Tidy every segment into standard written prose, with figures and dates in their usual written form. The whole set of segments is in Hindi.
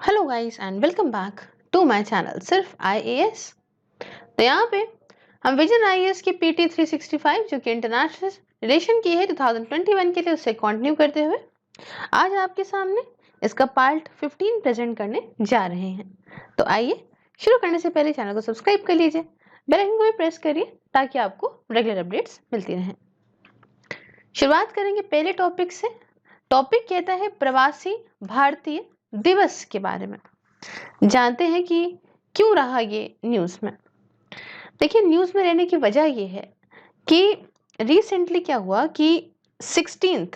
Hello guys and welcome back to my channel सिर्फ आईएएस। तो यहाँ पे हम विजन आईएएस की पीटी 365 जो कि इंटरनेशनल रिलेशन की है 2021 के लिए उससे कंटिन्यू करते हुए आज आपके सामने इसका पार्ट 15 प्रेजेंट करने जा रहे हैं। तो आइए शुरू करने से पहले चैनल को सब्सक्राइब कर लीजिए, बेल आइकन को भी प्रेस करिए ताकि आपको रेगुलर अपडेट्स मिलती रहें। शुरुआत करेंगे पहले टॉपिक से। टॉपिक कहता है प्रवासी भारतीय दिवस के बारे में। जानते हैं कि क्यों रहा ये न्यूज में। देखिए, न्यूज में रहने की वजह ये है कि रिसेंटली क्या हुआ कि 16th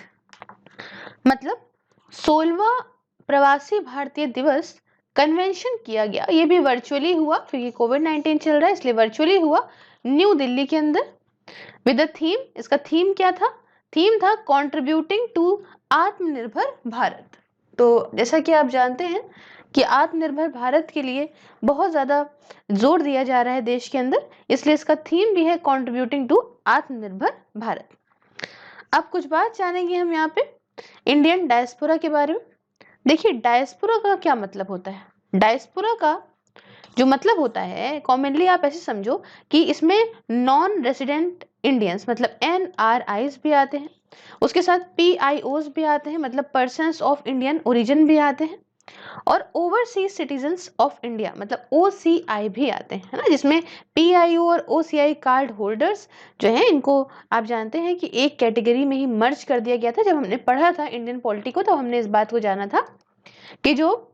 मतलब 16वां प्रवासी भारतीय दिवस कन्वेंशन किया गया। ये भी वर्चुअली हुआ क्योंकि कोविड-19 चल रहा है, इसलिए वर्चुअली हुआ न्यू दिल्ली के अंदर विद द थीम। इसका थीम क्या था? थीम था कंट्रीब्यूटिंग टू आत्मनिर्भर भारत। तो जैसा कि आप जानते हैं कि आत्मनिर्भर भारत के लिए बहुत ज़्यादा जोर दिया जा रहा है देश के अंदर, इसलिए इसका थीम भी है कंट्रीब्यूटिंग टू आत्मनिर्भर भारत। अब कुछ बात जानेंगे हम यहाँ पे इंडियन डायस्पोरा के बारे में। देखिए, डायस्पोरा का क्या मतलब होता है? डायस्पोरा का जो मतलब होता है कॉमनली आप ऐसे समझो कि इसमें नॉन रेसिडेंट इंडियंस मतलब NRIs भी आते हैं, उसके साथ PIOs भी आते हैं मतलब पर्सन्स ऑफ इंडियन ओरिजिन भी आते हैं, और ओवरसीज सिटीजन्स ऑफ इंडिया मतलब OCI भी आते हैं, है ना, जिसमें PIO और OCI कार्ड होल्डर्स जो हैं इनको आप जानते हैं कि एक कैटेगरी में ही मर्ज कर दिया गया था। जब हमने पढ़ा था इंडियन पॉलिटी को तो हमने इस बात को जाना था कि जो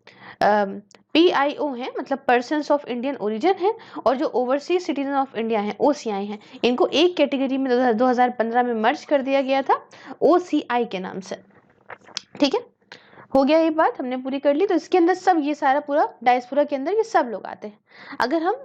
PIO हैं मतलब पर्सन्स ऑफ इंडियन ओरिजिन है और जो ओवरसीज सिटीजन ऑफ इंडिया हैं OCI हैं, इनको एक कैटेगरी में 2015 में मर्ज कर दिया गया था OCI के नाम से। ठीक है, हो गया ये बात हमने पूरी कर ली। तो इसके अंदर सब ये सारा पूरा डायस्पोरा के अंदर ये सब लोग आते हैं। अगर हम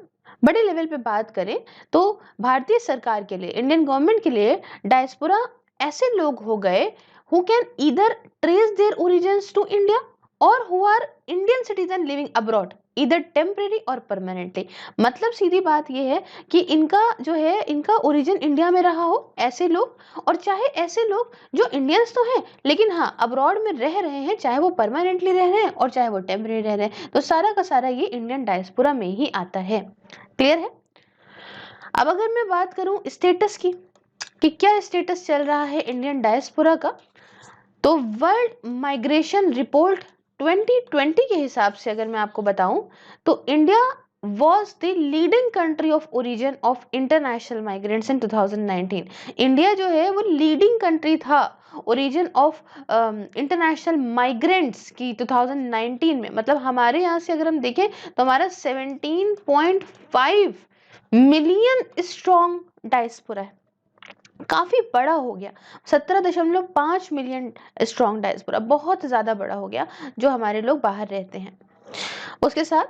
बड़े लेवल पे बात करें तो भारतीय सरकार के लिए, इंडियन गवर्नमेंट के लिए डायस्पोरा ऐसे लोग हो गए who can either trace their origins to India और who are Indian citizen living abroad इधर टेम्परेरी और परमानेंटली। मतलब सीधी बात यह है कि इनका जो है इनका ओरिजिन इंडिया में रहा हो ऐसे लोग, और चाहे ऐसे लोग जो इंडियंस तो हैं लेकिन हाँ अब्रॉड में रह रहे हैं, चाहे वो परमानेंटली रह रहे हैं और चाहे वो टेम्परेरी रह रहे हैं, तो सारा का सारा ये इंडियन डायस्पोरा में ही आता है। क्लियर है? अब अगर मैं बात करूं स्टेटस की कि क्या स्टेटस चल रहा है इंडियन डायस्पोरा का, तो वर्ल्ड माइग्रेशन रिपोर्ट 2020 के हिसाब से अगर मैं आपको बताऊं तो India was the leading country of origin of international migrants in 2019। India जो है वो लीडिंग कंट्री था ओरिजिन ऑफ इंटरनेशनल माइग्रेंट्स की 2019 में। मतलब हमारे यहाँ से अगर हम देखें तो हमारा 17.5 मिलियन स्ट्रॉन्ग डायस्पोरा है, काफी बड़ा हो गया। 17.5 मिलियन स्ट्रॉन्ग डायस्पोरा बहुत ज्यादा बड़ा हो गया जो हमारे लोग बाहर रहते हैं। उसके साथ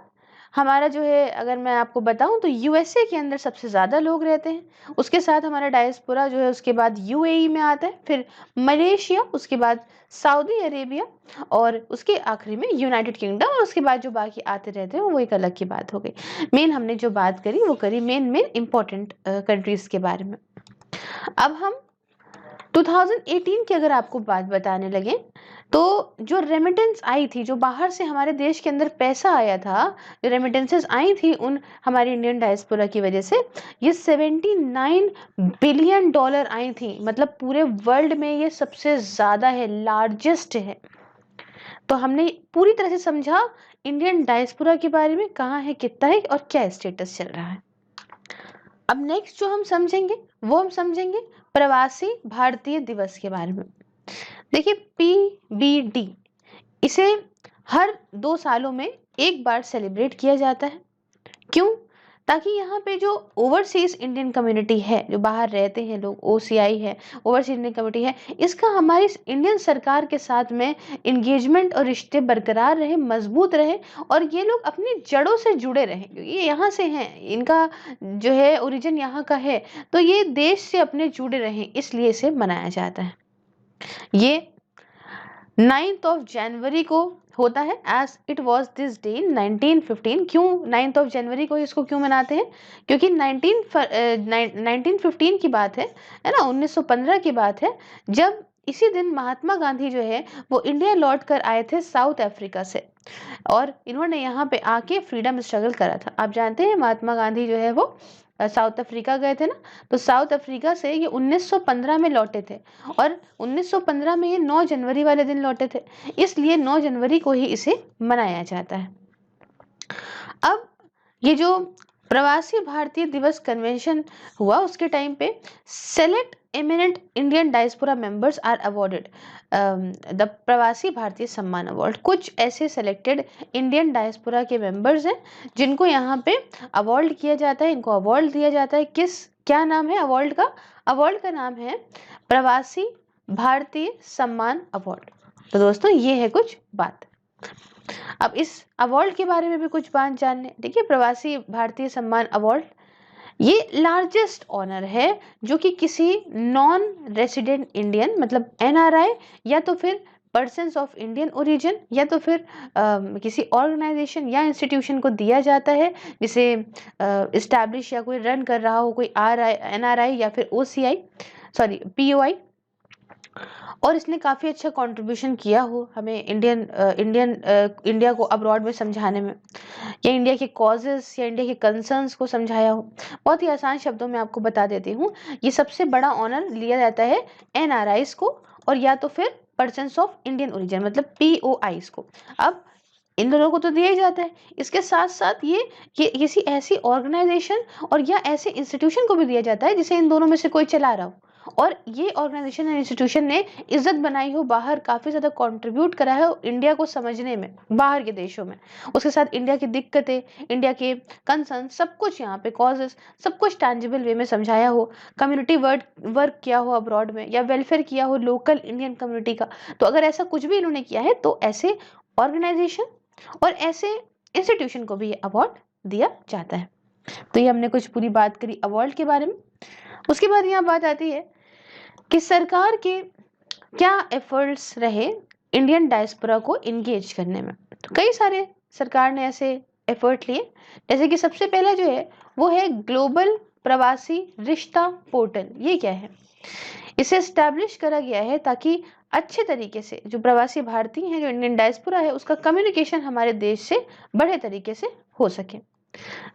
हमारा जो है अगर मैं आपको बताऊं तो USA के अंदर सबसे ज्यादा लोग रहते हैं। उसके साथ हमारा डायस्पोरा जो है उसके बाद UAE में आता है, फिर मलेशिया, उसके बाद सऊदी अरेबिया और उसके आखिरी में यूनाइटेड किंगडम, और उसके बाद जो बाकी आते रहते हैं वो एक अलग की बात हो गई। मेन हमने जो बात करी वो करी मेन इंपॉर्टेंट कंट्रीज के बारे में। अब हम 2018 की अगर आपको बात बताने लगे तो जो रेमिटेंस आई थी, जो बाहर से हमारे देश के अंदर पैसा आया था, जो रेमिटेंसेस आई थी उन हमारे इंडियन डायस्पोरा की वजह से, ये 79 बिलियन डॉलर आई थी। मतलब पूरे वर्ल्ड में ये सबसे ज्यादा है, लार्जेस्ट है। तो हमने पूरी तरह से समझा इंडियन डायस्पोरा के बारे में, कहाँ है, कितना है और क्या स्टेटस चल रहा है। अब नेक्स्ट जो हम समझेंगे वो हम समझेंगे प्रवासी भारतीय दिवस के बारे में। देखिए, PBD इसे हर 2 सालों में एक बार सेलिब्रेट किया जाता है। क्यों? ताकि यहाँ पे जो ओवरसीज इंडियन कम्युनिटी है, जो बाहर रहते हैं लोग, OCI है, ओवरसीज इंडियन कम्युनिटी है, इसका हमारी इंडियन सरकार के साथ में इंगेजमेंट और रिश्ते बरकरार रहे, मजबूत रहे, और ये लोग अपनी जड़ों से जुड़े रहे क्योंकि ये यहाँ से हैं, इनका जो है ओरिजिन यहाँ का है, तो ये देश से अपने जुड़े रहे, इसलिए इसे मनाया जाता है। ये 9th जनवरी को होता है as it was this day 1915। क्यों 9th जनवरी को इसको क्यों मनाते हैं? क्योंकि 1915 की बात है ना, 1915 की बात है, जब इसी दिन महात्मा गांधी जो है वो इंडिया लौट कर आए थे साउथ अफ्रीका से, और इन्होंने यहाँ पे आके फ्रीडम स्ट्रगल करा था। आप जानते हैं महात्मा गांधी जो है वो साउथ अफ्रीका गए थे ना, तो साउथ अफ्रीका से ये 1915 में लौटे थे, और 1915 में ये 9 जनवरी वाले दिन लौटे थे, इसलिए 9 जनवरी को ही इसे मनाया जाता है। अब ये जो प्रवासी भारतीय दिवस कन्वेंशन हुआ उसके टाइम पे select eminent Indian diaspora members are awarded the Pravasi Bharatiya Samman award. कुछ ऐसे सेलेक्टेड इंडियन डायस्पोरा के मेंबर्स हैं जिनको यहाँ पे अवार्ड किया जाता है, इनको अवार्ड दिया जाता है। क्या नाम है अवार्ड का? अवार्ड का नाम है प्रवासी भारतीय सम्मान अवार्ड। तो दोस्तों ये है कुछ बात। अब इस अवार्ड के बारे में भी कुछ बात जानने। देखिए, प्रवासी भारतीय सम्मान अवार्ड ये लार्जेस्ट ऑनर है जो कि किसी नॉन रेसिडेंट इंडियन, मतलब एनआरआई, या तो फिर पर्सन्स ऑफ इंडियन ओरिजिन, या तो फिर किसी ऑर्गेनाइजेशन या इंस्टीट्यूशन को दिया जाता है जिसे इस्टेब्लिश या कोई रन कर रहा हो, कोई एनआरआई या फिर पीओआई, और इसने काफ़ी अच्छा कंट्रीब्यूशन किया हो हमें इंडिया को अब्रॉड में समझाने में, या इंडिया के कॉजेस या इंडिया के कंसर्न्स को समझाया हो। बहुत ही आसान शब्दों में आपको बता देती हूँ, ये सबसे बड़ा ऑनर लिया जाता है एनआरआईज को, और या तो फिर पर्सन्स ऑफ इंडियन ओरिजिन, मतलब पीओआईज को। अब इन दोनों को तो दिया ही जाता है, इसके साथ साथ ये किसी ऐसी ऑर्गेनाइजेशन और या ऐसे इंस्टीट्यूशन को भी दिया जाता है जिसे इन दोनों में से कोई चला रहा हो, और ये ऑर्गेनाइजेशन या इंस्टीट्यूशन ने इज्जत बनाई हो, बाहर काफ़ी ज़्यादा कंट्रीब्यूट करा है इंडिया को समझने में बाहर के देशों में, उसके साथ इंडिया की दिक्कतें, इंडिया के कंसर्न, सब कुछ यहाँ पे कॉजेस, सब कुछ टैंजिबल वे में समझाया हो, कम्युनिटी वर्क किया हो अब्रॉड में, या वेलफेयर किया हो लोकल इंडियन कम्युनिटी का। तो अगर ऐसा कुछ भी इन्होंने किया है तो ऐसे ऑर्गेनाइजेशन और ऐसे इंस्टीट्यूशन को भी ये अवार्ड दिया जाता है। तो ये हमने कुछ पूरी बात करी अवार्ड के बारे में। उसके बाद यहाँ बात आती है कि सरकार के क्या एफर्ट्स रहे इंडियन डायस्पोरा को इंगेज करने में। तो कई सारे सरकार ने ऐसे एफर्ट लिए, जैसे कि सबसे पहला जो है वो है ग्लोबल प्रवासी रिश्ता पोर्टल। ये क्या है? इसे एस्टैब्लिश करा गया है ताकि अच्छे तरीके से जो प्रवासी भारतीय हैं, जो इंडियन डायस्पोरा है, उसका कम्युनिकेशन हमारे देश से बड़े तरीके से हो सके।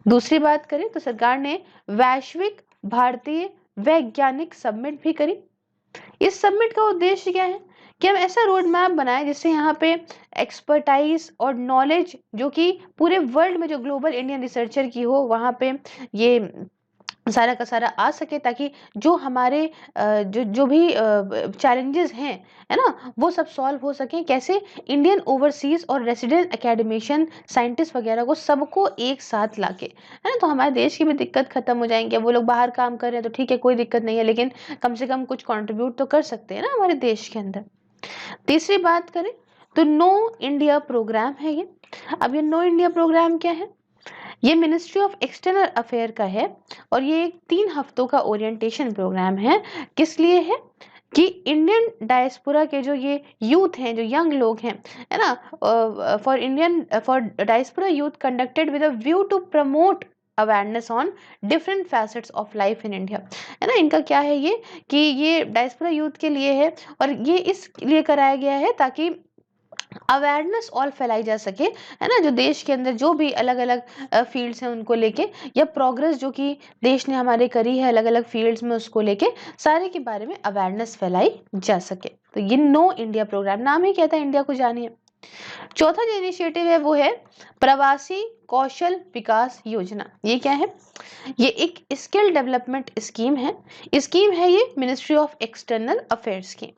दूसरी बात करें तो सरकार ने वैश्विक भारतीय वैज्ञानिक समिट भी करी। इस समिट का उद्देश्य क्या है कि हम ऐसा रोड मैप बनाएं जिससे यहाँ पे एक्सपर्टाइज और नॉलेज जो कि पूरे वर्ल्ड में जो ग्लोबल इंडियन रिसर्चर की हो वहाँ पे ये सारा का सारा आ सके, ताकि जो हमारे जो भी चैलेंजेस हैं, है ना, वो सब सॉल्व हो सके। कैसे? इंडियन ओवरसीज और रेसिडेंट एकेडमिशियन साइंटिस्ट वगैरह को सबको एक साथ लाके, है ना, तो हमारे देश की भी दिक्कत खत्म हो जाएंगे। वो लोग बाहर काम कर रहे हैं तो ठीक है, कोई दिक्कत नहीं है, लेकिन कम से कम कुछ कंट्रीब्यूट तो कर सकते हैं ना हमारे देश के अंदर। तीसरी बात करें तो नो इंडिया प्रोग्राम है ये। अब ये नो इंडिया प्रोग्राम क्या है? ये मिनिस्ट्री ऑफ एक्सटर्नल अफेयर का है, और ये एक 3 हफ्तों का ओरिएंटेशन प्रोग्राम है। किस लिए है? कि इंडियन डायस्पोरा के जो ये यूथ हैं, जो यंग लोग हैं, है ना, for diaspora youth conducted with a view to promote awareness on different facets of life in India, है ना। इनका क्या है ये कि ये डायस्पोरा यूथ के लिए है, और ये इसलिए कराया गया है ताकि अवेयरनेस ऑल फैलाई जा सके, है ना, जो देश के अंदर जो भी अलग अलग फील्ड्स हैं उनको लेके, या प्रोग्रेस जो कि देश ने हमारे करी है अलग अलग फील्ड्स में, उसको लेके सारे के बारे में अवेयरनेस फैलाई जा सके। तो ये नो इंडिया प्रोग्राम, नाम ही कहता है इंडिया को जानिए। चौथा जो इनिशिएटिव है वो है प्रवासी कौशल विकास योजना। ये क्या है? ये एक स्किल डेवलपमेंट स्कीम है। स्कीम है ये मिनिस्ट्री ऑफ एक्सटर्नल अफेयर्स की,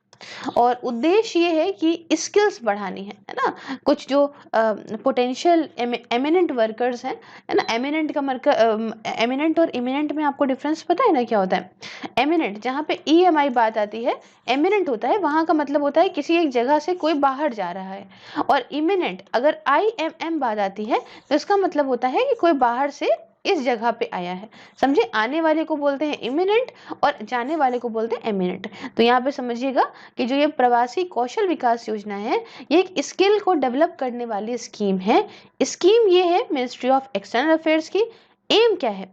और उद्देश्य ये है कि स्किल्स बढ़ानी है ना। कुछ जो पोटेंशियल एमिनेंट वर्कर्स हैं, है ना, एमिनेंट और इमिनेंट में आपको डिफरेंस पता है ना क्या होता है? एमिनेंट जहाँ पे EMI बात आती है, एमिनेंट होता है वहाँ का मतलब होता है किसी एक जगह से कोई बाहर जा रहा है, और इमिनेंट अगर IMM बात आती है तो इसका मतलब होता है कि कोई बाहर से इस जगह पे आया है। समझे? आने वाले को बोलते हैं इमिनेंट और जाने वाले को बोलते हैं एमिनेंट। तो यहाँ पे समझिएगा कि जो ये प्रवासी कौशल विकास योजना है, ये एक स्किल को डेवलप करने वाली स्कीम है। स्कीम ये है मिनिस्ट्री ऑफ एक्सटर्नल अफेयर्स की। एम क्या है?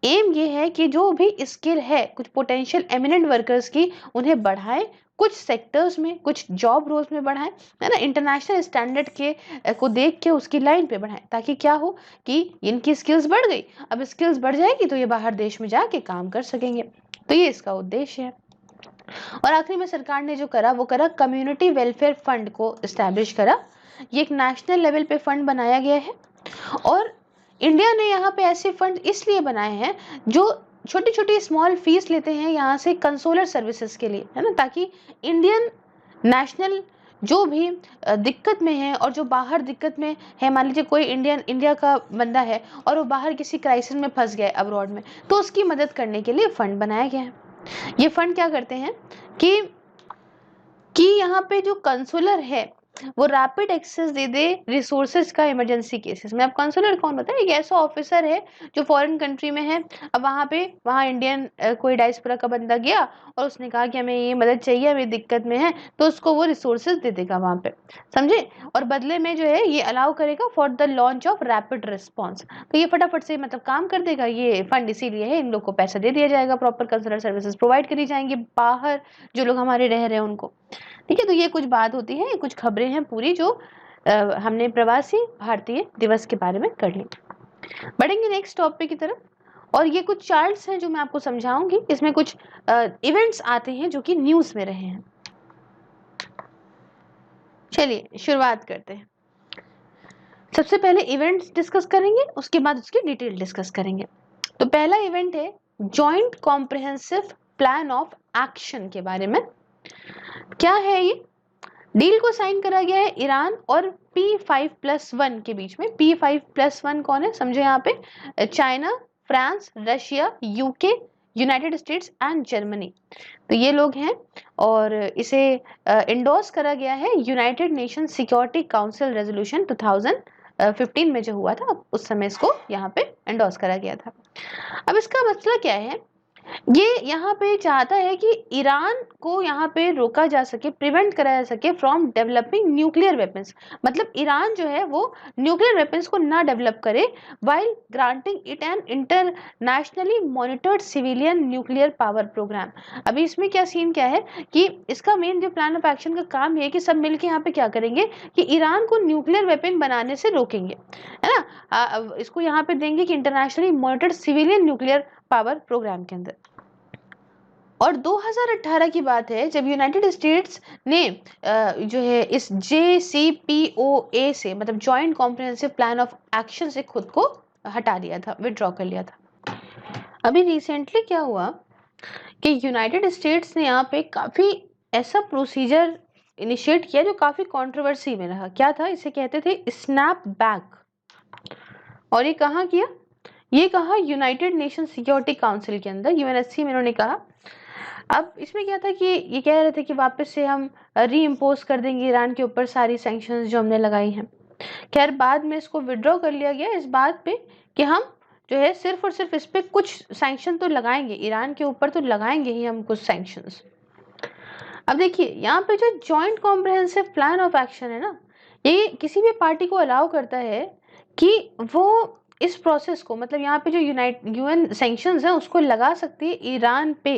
एम ये है कि जो भी स्किल है कुछ पोटेंशियल एमिनेंट वर्कर्स की, उन्हें बढ़ाएं, कुछ सेक्टर्स में, कुछ जॉब रोल्स में बढ़ाएं, है ना, इंटरनेशनल स्टैंडर्ड के को देख के उसकी लाइन पे बढ़ाएं, ताकि क्या हो कि इनकी स्किल्स बढ़ गई, अब स्किल्स बढ़ जाएगी तो ये बाहर देश में जाके काम कर सकेंगे। तो ये इसका उद्देश्य है। और आखिरी में सरकार ने जो करा वो करा, कम्युनिटी वेलफेयर फंड को इस्टेब्लिश करा। ये एक नेशनल लेवल पे फंड बनाया गया है, और इंडिया ने यहाँ पे ऐसे फंड इसलिए बनाए हैं जो छोटी छोटी स्मॉल फीस लेते हैं यहाँ से कंसोलर सर्विसेज के लिए, है ना, ताकि इंडियन नेशनल जो भी दिक्कत में है और जो बाहर दिक्कत में है, मान लीजिए कोई इंडिया का बंदा है और वो बाहर किसी क्राइसिस में फंस गया है अब्रॉड में, तो उसकी मदद करने के लिए फंड बनाया गया है। ये फंड क्या करते हैं कि यहाँ पे जो कंसुलर है वो रैपिड एक्सेस दे दे रिसोर्सेज का इमरजेंसी केसेस में। अब कंसुलर कौन होता है? एक ऐसा ऑफिसर है जो फॉरेन कंट्री में है, अब वहाँ इंडियन कोई डायस्पोरा का बंदा गया और उसने कहा कि हमें ये मदद चाहिए, हमें दिक्कत में है, तो उसको वो रिसोर्सेज दे देगा वहाँ पे, समझे, और बदले में जो है ये अलाउ करेगा for the launch of rapid response. तो ये फटाफट से मतलब काम कर देगा। ये फंड इसीलिए है, इन लोग को पैसा दे दिया जाएगा, प्रॉपर कंसुलर सर्विसेज प्रोवाइड करी जाएंगी बाहर जो लोग हमारे रह रहे हैं उनको। ठीक है, तो ये कुछ बात होती है, कुछ खबरें हैं पूरी जो हमने प्रवासी भारतीय दिवस के बारे में कर ली। बढ़ेंगे नेक्स्ट टॉपिक की तरफ, और ये कुछ चार्ट्स हैं जो मैं आपको समझाऊंगी। इसमें कुछ इवेंट्स आते हैं जो कि न्यूज में रहे हैं। चलिए शुरुआत करते हैं। सबसे पहले इवेंट्स डिस्कस करेंगे, उसके बाद उसकी डिटेल डिस्कस करेंगे। तो पहला इवेंट है joint comprehensive plan of action के बारे में। क्या है ये? डील को साइन करा गया है ईरान और P5+1 के बीच में। P5+1 कौन है समझो यहाँ पे? China, France, Russia, UK, United states and Germany, तो ये लोग हैं। और इसे इंडोर्स करा गया है United nation security council resolution 2015 में जो हुआ था, उस समय इसको यहाँ पे इंडोर्स करा गया था। अब इसका मसला क्या है? ये यहाँ पे चाहता है कि ईरान को यहाँ पे रोका जा सके, प्रिवेंट करा जा सके फ्रॉम डेवलपिंग न्यूक्लियर वेपन्स। मतलब ईरान जो है वो न्यूक्लियर वेपन्स को ना डेवलप करे, while granting it an internationally monitored civilian nuclear power programme. अभी इसमें क्या सीन क्या है कि इसका मेन जो प्लान ऑफ एक्शन का काम है कि सब मिलके यहाँ पे क्या करेंगे कि ईरान को न्यूक्लियर वेपन बनाने से रोकेंगे, है ना। इसको यहाँ पे देंगे कि internationally monitored civilian nuclear power programme के अंदर। और 2018 की बात है जब यूनाइटेड स्टेट्स ने जो है इस JCPOA से, मतलब joint comprehensive plan of action से खुद को हटा लिया था, विड्रॉ कर लिया था। अभी रिसेंटली क्या हुआ कि यूनाइटेड स्टेट्स ने यहाँ पे काफी ऐसा प्रोसीजर इनिशिएट किया जो काफी कंट्रोवर्सी में रहा। क्या था? इसे कहते थे स्नैप बैक। और ये कहाँ किया? ये कहा यूनाइटेड नेशन सिक्योरिटी काउंसिल के अंदर, UNSC में इन्होंने कहा। अब इसमें क्या था कि ये कह रहे थे कि वापस से हम रीइम्पोज कर देंगे ईरान के ऊपर सारी सैंक्शंस जो हमने लगाई हैं। खैर बाद में इसको विड्रॉ कर लिया गया इस बात पे कि हम जो है सिर्फ और सिर्फ इस पे कुछ सैंक्शन तो लगाएंगे, ईरान के ऊपर तो लगाएंगे ही हम कुछ सैंक्शंस। अब देखिए यहाँ पे जो joint comprehensive plan of action है ना, ये किसी भी पार्टी को अलाउ करता है कि वो इस प्रोसेस को, मतलब यहाँ पे जो UN सैंक्शंस है उसको लगा सकती है ईरान पे,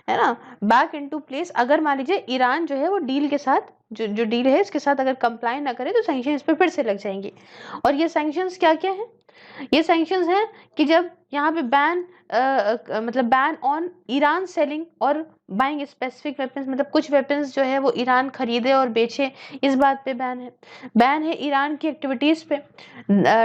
है ना, बैक इनटू प्लेस। अगर मान लीजिए ईरान जो है वो डील के साथ जो डील है इसके साथ अगर कंप्लाई ना करे तो सैंक्शन इस पे फिर से लग जाएंगे। और ये सैंक्शंस क्या क्या है? ये सैंक्शंस हैं कि जब यहाँ पे मतलब बैन ऑन ईरान सेलिंग और बाइंग स्पेसिफिक वेपन्स, मतलब कुछ वेपन्स जो है वो ईरान खरीदे और बेचे, इस बात पे बैन है। बैन है ईरान की एक्टिविटीज पे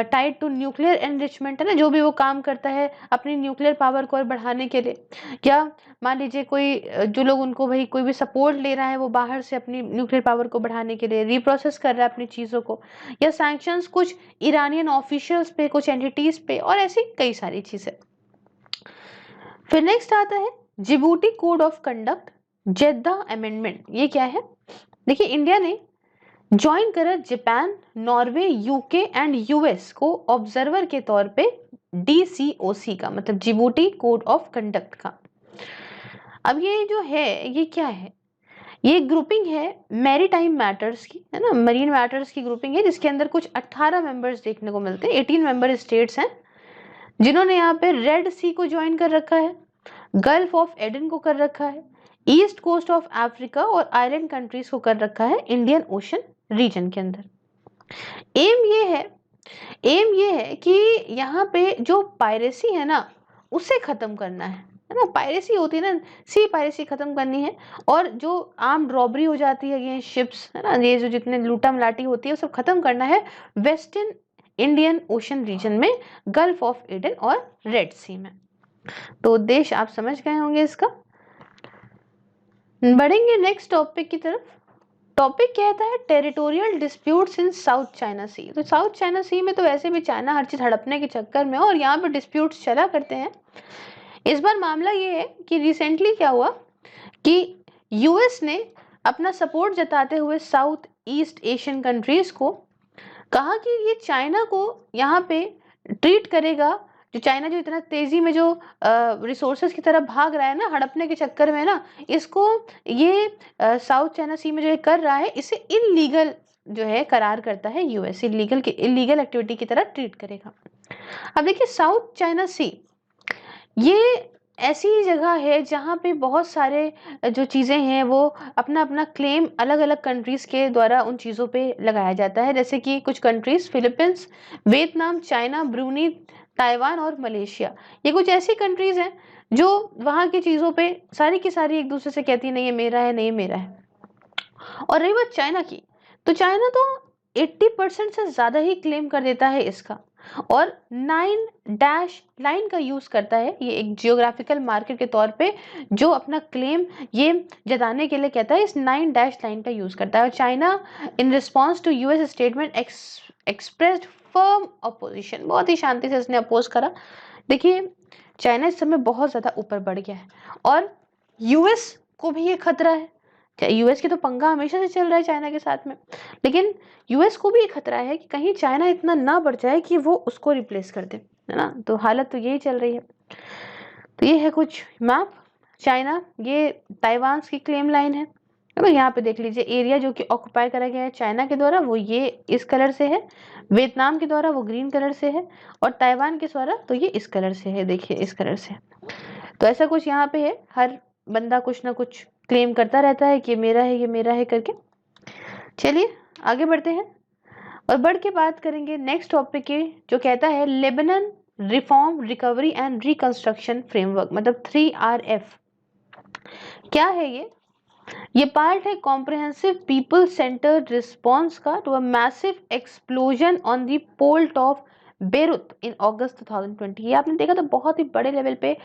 टाइड टू न्यूक्लियर एनरिचमेंट, है ना, जो भी वो काम करता है अपनी न्यूक्लियर पावर को और बढ़ाने के लिए। या मान लीजिए कोई जो लोग उनको भाई कोई भी सपोर्ट ले रहा है वो बाहर से अपनी न्यूक्लियर पावर को बढ़ाने के लिए रिप्रोसेस कर रहा है अपनी चीज़ों को, या सैंक्शंस कुछ ईरानियन ऑफिशियल्स पे, कुछ एंटिटीज पे, और ऐसी कई सारी चीजें। फिर नेक्स्ट आता है Djibouti code of conduct Jeddah amendment. ये क्या है? देखिए इंडिया ने ज्वाइन करा Japan, Norway, UK and US को ऑब्जर्वर के तौर पे DCOC का, मतलब जिबूटी कोड ऑफ कंडक्ट का। अब ये जो है ये क्या है? ये ग्रुपिंग है मैरीटाइम मैटर्स की, है ना, मरीन मैटर्स की ग्रुपिंग है जिसके अंदर कुछ 18 मेंबर्स देखने को मिलते हैं। 18 मेंबर स्टेट्स हैं जिन्होंने यहाँ पे रेड सी को ज्वाइन कर रखा है, गल्फ ऑफ एडन को कर रखा है, ईस्ट कोस्ट ऑफ अफ्रीका और आइलैंड कंट्रीज को कर रखा है इंडियन ओशन रीजन के अंदर। एम ये है कि यहाँ पे जो पायरेसी है ना उसे खत्म करना है ना। पायरेसी होती है ना, सी पायरेसी खत्म करनी है, और जो आर्म्ड रॉबरी हो जाती है अगेंस्ट शिप्स, है ना, ये जो जितने लूटा मलाटी होती है वो सब खत्म करना है वेस्टर्न इंडियन ओशन रीजन में, गल्फ ऑफ एडन और रेड सी में। तो उद्देश्य आप समझ गए होंगे इसका। बढ़ेंगे नेक्स्ट टॉपिक की तरफ। टॉपिक कहता है टेरिटोरियल डिस्प्यूट्स इन साउथ चाइना सी। तो साउथ चाइना सी में तो वैसे भी चाइना हर चीज हड़पने के चक्कर में, और यहाँ पे डिस्प्यूट्स चला करते हैं। इस बार मामला ये है कि रिसेंटली क्या हुआ कि यूएस ने अपना सपोर्ट जताते हुए साउथ ईस्ट एशियन कंट्रीज को कहा कि ये चाइना को यहाँ पे ट्रीट करेगा, जो चाइना जो इतना तेजी में जो रिसोर्सेज की तरफ भाग रहा है ना हड़पने के चक्कर में ना, इसको ये साउथ चाइना सी में जो ये कर रहा है इसे इलीगल जो है करार करता है यूएस, इलीगल एक्टिविटी की तरह ट्रीट करेगा। अब देखिए साउथ चाइना सी ये ऐसी जगह है जहाँ पे बहुत सारे जो चीज़ें हैं वो अपना अपना क्लेम अलग अलग कंट्रीज़ के द्वारा उन चीज़ों पे लगाया जाता है। जैसे कि कुछ countries Philippines, Vietnam, China, Bruny, Taiwan और मलेशिया, ये कुछ ऐसी कंट्रीज़ हैं जो वहाँ की चीज़ों पे सारी की सारी एक दूसरे से कहती है नहीं ये मेरा है, नहीं ये मेरा है। और रही बात चाइना की, तो चाइना तो 80% से ज़्यादा ही क्लेम कर देता है इसका, और 9 डैश लाइन का यूज करता है। ये एक जियोग्राफिकल मार्कर के तौर पे जो अपना क्लेम ये जताने के लिए कहता है, इस 9 डैश लाइन का यूज करता है। और China in response to US statement expressed firm opposition, बहुत ही शांति से इसने अपोज करा। देखिए चाइना इस समय बहुत ज्यादा ऊपर बढ़ गया है, और यूएस को भी ये खतरा है। यूएस की तो पंगा हमेशा से चल रहा है चाइना के साथ में, लेकिन यूएस को भी खतरा है कि कहीं चाइना इतना ना बढ़ जाए कि वो उसको रिप्लेस कर दे, है ना। तो हालत तो यही चल रही है। तो ये है कुछ मैप चाइना, ये ताइवान की क्लेम लाइन है ना। यहाँ पे देख लीजिए एरिया जो कि ऑक्युपाई करा गया है चाइना के द्वारा वो ये इस कलर से है, वियतनाम के द्वारा वो ग्रीन कलर से है, और ताइवान के द्वारा तो ये इस कलर से है, देखिए इस कलर से। तो ऐसा कुछ यहाँ पे है, हर बंदा कुछ ना कुछ क्लेम करता रहता है कि मेरा है, ये मेरा है करके। चलिए आगे बढ़ते हैं और बढ़ के बात करेंगे नेक्स्ट टॉपिक की, जो कहता है Lebanon reform, recovery and reconstruction framework, मतलब 3RF। क्या है ये पार्ट है कॉम्प्रिहेंसिव पीपल सेंटर्ड रिस्पॉन्स का to a massive explosion on the port of Beirut in August 2020। ये आपने देखा था बहुत ही बड़े लेवल पे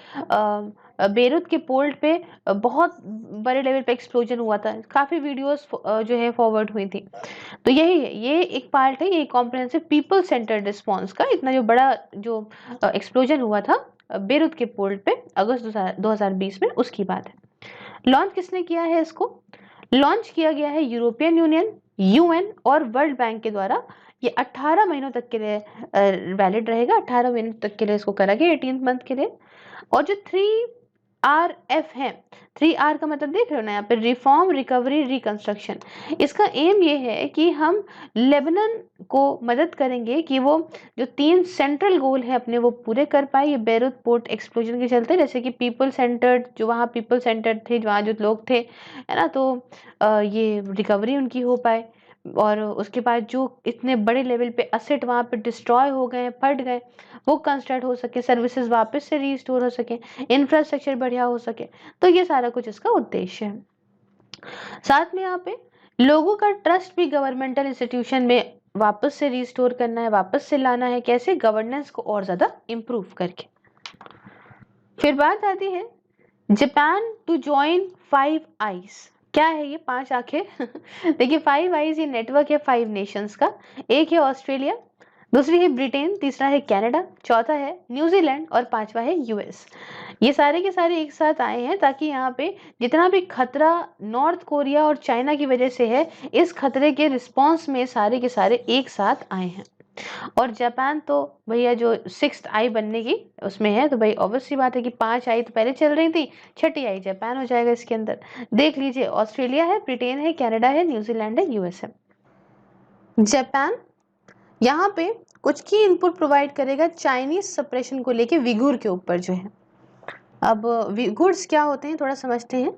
बेरूत के पोर्ट पे बहुत बड़े लेवल पे एक्सप्लोजन हुआ था, काफी वीडियोस जो है फॉरवर्ड हुई थी। तो यही है, ये एक पार्ट है, ये कॉम्प्रिहेंसिव पीपल सेंटर्ड रिस्पॉन्स का, इतना जो बड़ा जो एक्सप्लोजन हुआ था बेरूत के पोर्ट पे अगस्त 2020 में, उसकी बात है। लॉन्च किसने किया है इसको? लॉन्च किया गया है यूरोपियन यूनियन, यूएन और वर्ल्ड बैंक के द्वारा। ये 18 महीनों तक के लिए वैलिड रहेगा, 18 महीनों तक के लिए इसको करा गया, 18 मंथ के लिए। और जो 3RF है, 3R का मतलब देख रहे हो ना यहाँ पे, रिफॉर्म, रिकवरी, रिकंस्ट्रक्शन। इसका एम ये है कि हम लेबनान को मदद करेंगे कि वो जो 3 सेंट्रल गोल है अपने वो पूरे कर पाए ये बेरूत पोर्ट एक्सप्लोजन के चलते। जैसे कि पीपल सेंटर्ड, जो वहाँ पीपल सेंटर्ड थे, वहाँ जो लोग थे, है ना, तो ये रिकवरी उनकी हो पाए, और उसके बाद जो इतने बड़े लेवल पे असेट वहाँ पे डिस्ट्रॉय हो गए, फट गए, वो कंस्ट्रक्ट हो सके, सर्विसेज वापस से रीस्टोर हो सके, इंफ्रास्ट्रक्चर बढ़िया हो सके। तो ये सारा कुछ इसका उद्देश्य है। साथ में यहाँ पे लोगों का ट्रस्ट भी गवर्नमेंटल इंस्टीट्यूशन में वापस से रीस्टोर करना है, वापस से लाना है। कैसे? गवर्नेंस को और ज्यादा इम्प्रूव करके। फिर बात आती है जापान टू ज्वाइन 5 आईज। क्या है ये 5 आंखें? देखिए 5 आईज ये नेटवर्क है 5 नेशंस का। एक है ऑस्ट्रेलिया, दूसरी है ब्रिटेन, तीसरा है कनाडा, चौथा है न्यूजीलैंड और पांचवा है यूएस। ये सारे के सारे एक साथ आए हैं ताकि यहाँ पे जितना भी खतरा नॉर्थ कोरिया और चाइना की वजह से है, इस खतरे के रिस्पॉन्स में सारे के सारे एक साथ आए हैं। और जापान तो भैया जो 6th आई बनने की उसमें है, तो भाई ऑब्वियस सी बात है कि 5 आई तो पहले चल रही थी, 6ठी आई जापान हो जाएगा इसके अंदर। देख लीजिए ऑस्ट्रेलिया है, ब्रिटेन है, कनाडा है, न्यूजीलैंड है, यूएस है। जापान यहाँ पे कुछ की इनपुट प्रोवाइड करेगा चाइनीज सप्रेशन को लेके विगुर के ऊपर जो है। अब विगुर्स क्या होते हैं थोड़ा समझते हैं।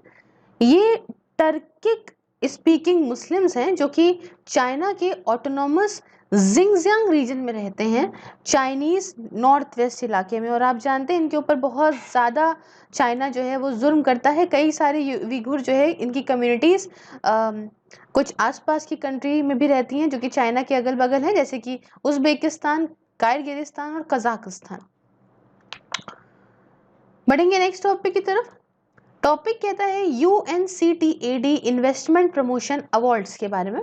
ये टर्किक स्पीकिंग मुस्लिम्स हैं जो कि चाइना के ऑटोनॉमस जिंगजियांग रीजन में रहते हैं, चाइनीज नॉर्थ वेस्ट इलाके में। और आप जानते हैं इनके ऊपर बहुत ज़्यादा चाइना जो है वो जुल्म करता है। कई सारे विगुर जो है इनकी कम्युनिटीज़ कुछ आसपास की कंट्री में भी रहती हैं जो कि चाइना के अगल बगल है, जैसे कि उज़्बेकिस्तान, किर्गिस्तान और कजाकिस्तान। बढ़ेंगे नेक्स्ट टॉपिक की तरफ। टॉपिक कहता है UNCTAD इन्वेस्टमेंट प्रमोशन अवार्ड्स के बारे में।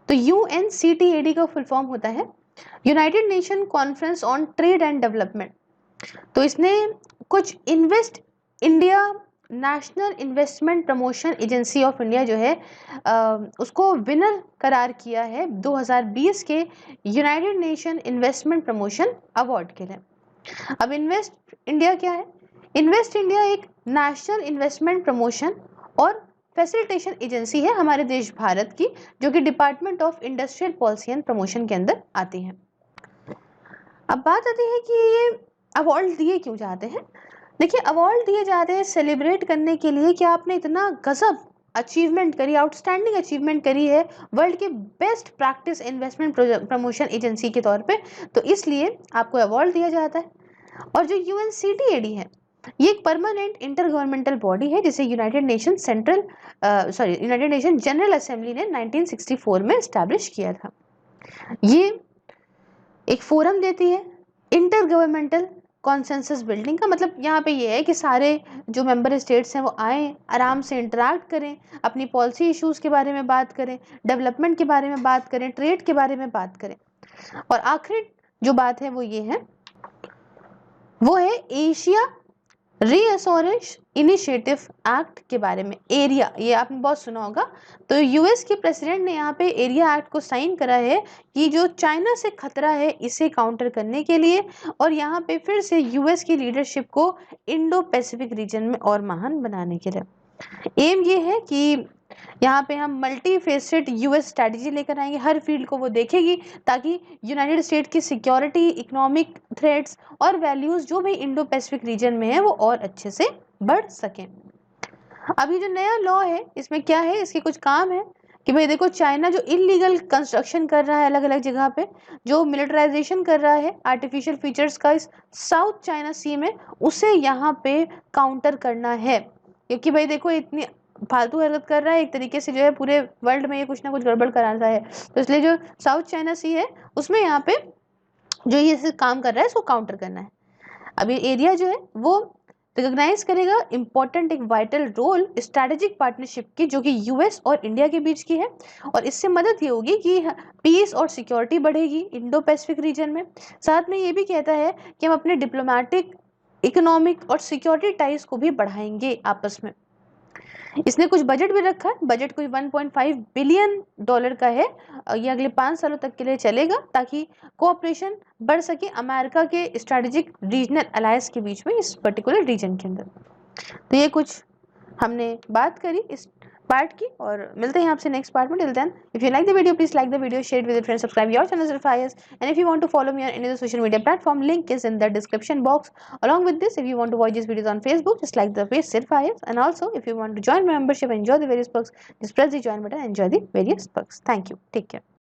तो UNCTAD का फुल फॉर्म होता है United nation conference on trade and development. तो इसने कुछ invest India national investment promotion agency of India जो है उसको विनर करार किया है 2020 के United nation investment promotion award के लिए। अब इन्वेस्ट इंडिया क्या है? इन्वेस्ट इंडिया एक नेशनल इन्वेस्टमेंट प्रमोशन और फैसिलिटेशन एजेंसी है हमारे देश भारत की, जो कि department of industrial policy and promotion के अंदर आती है। अब बात आती है कि ये अवार्ड दिए क्यों जाते हैं। देखिए, अवार्ड दिए जाते हैं सेलिब्रेट करने के लिए कि आपने इतना गजब अचीवमेंट करी, आउटस्टैंडिंग अचीवमेंट करी है वर्ल्ड के best practice investment promotion agency के तौर पे, तो इसलिए आपको अवार्ड दिया जाता है। और जो UNCTAD है ये एक परमानेंट इंटर गवर्नमेंटल बॉडी है जिसे यूनाइटेड नेशन जनरल असेंबली ने 1964 में एस्टैब्लिश किया था। ये एक फोरम देती है इंटर गवर्नमेंटल कॉन्सेंसस बिल्डिंग का। मतलब यहाँ पे ये है कि सारे जो मेंबर स्टेट्स हैं वो आए, आराम से इंटरेक्ट करें, अपनी पॉलिसी इश्यूज के बारे में बात करें, डेवलपमेंट के बारे में बात करें, ट्रेड के बारे में बात करें। और आखिरी जो बात है वो है एशिया रीअश्योरेंस इनिशिएटिव एक्ट के बारे में, एरिया। ये आपने बहुत सुना होगा। तो यूएस के प्रेसिडेंट ने यहाँ पे एरिया एक्ट को साइन करा है कि जो चाइना से खतरा है इसे काउंटर करने के लिए, और यहाँ पे फिर से यूएस की लीडरशिप को इंडो पैसिफिक रीजन में और महान बनाने के लिए। एम ये है कि यहाँ पे हम मल्टी फेसेट यूएस स्ट्रैटेजी लेकर आएंगे, हर फील्ड को वो देखेगी ताकि यूनाइटेड स्टेट की सिक्योरिटी, इकोनॉमिक थ्रेट्स और वैल्यूज जो भी इंडो पैसिफिक रीजन में है वो और अच्छे से बढ़ सकें। अब ये जो नया लॉ है इसमें क्या है, इसके कुछ काम है कि भाई देखो, चाइना जो इलीगल कंस्ट्रक्शन कर रहा है अलग अलग जगह पे, जो मिलिटराइजेशन कर रहा है आर्टिफिशियल फीचर्स का इस साउथ चाइना सी में, उसे यहाँ पे काउंटर करना है। क्योंकि भाई देखो, इतनी फालतू हरकत कर रहा है, एक तरीके से जो है पूरे वर्ल्ड में ये कुछ ना कुछ गड़बड़ करा रहा है। तो इसलिए जो साउथ चाइना सी है उसमें यहाँ पे जो ये काम कर रहा है इसको काउंटर करना है। अब ये एरिया जो है वो रिकॉग्नाइज करेगा इंपॉर्टेंट एक वाइटल रोल स्ट्रैटेजिक पार्टनरशिप की जो कि यूएस और इंडिया के बीच की है, और इससे मदद ये होगी कि पीस और सिक्योरिटी बढ़ेगी इंडो पैसिफिक रीजन में। साथ में ये भी कहता है कि हम अपने डिप्लोमेटिक, इकोनॉमिक और सिक्योरिटी टाइज को भी बढ़ाएंगे आपस में। इसने कुछ बजट भी रखा है, बजट कुछ $1.5 बिलियन का है। ये अगले 5 सालों तक के लिए चलेगा ताकि कोऑपरेशन बढ़ सके अमेरिका के स्ट्रेटेजिक रीजनल अलायंस के बीच में इस पर्टिकुलर रीजन के अंदर। तो ये कुछ हमने बात करी इस पार्ट की, और मिलते हैं आपसे नेक्स्ट पार्ट में। Till then, if you like the video, please like the video, share with your friends, subscribe your channel Surfires, and if you want to follow me on any other social media platform, link is in the description box. Along with this, if you want to watch these videos on Facebook, just like the page Surfires, and also if you want to join my membership and enjoy the various perks, just press the join button and enjoy the various perks. Thank you. Take care.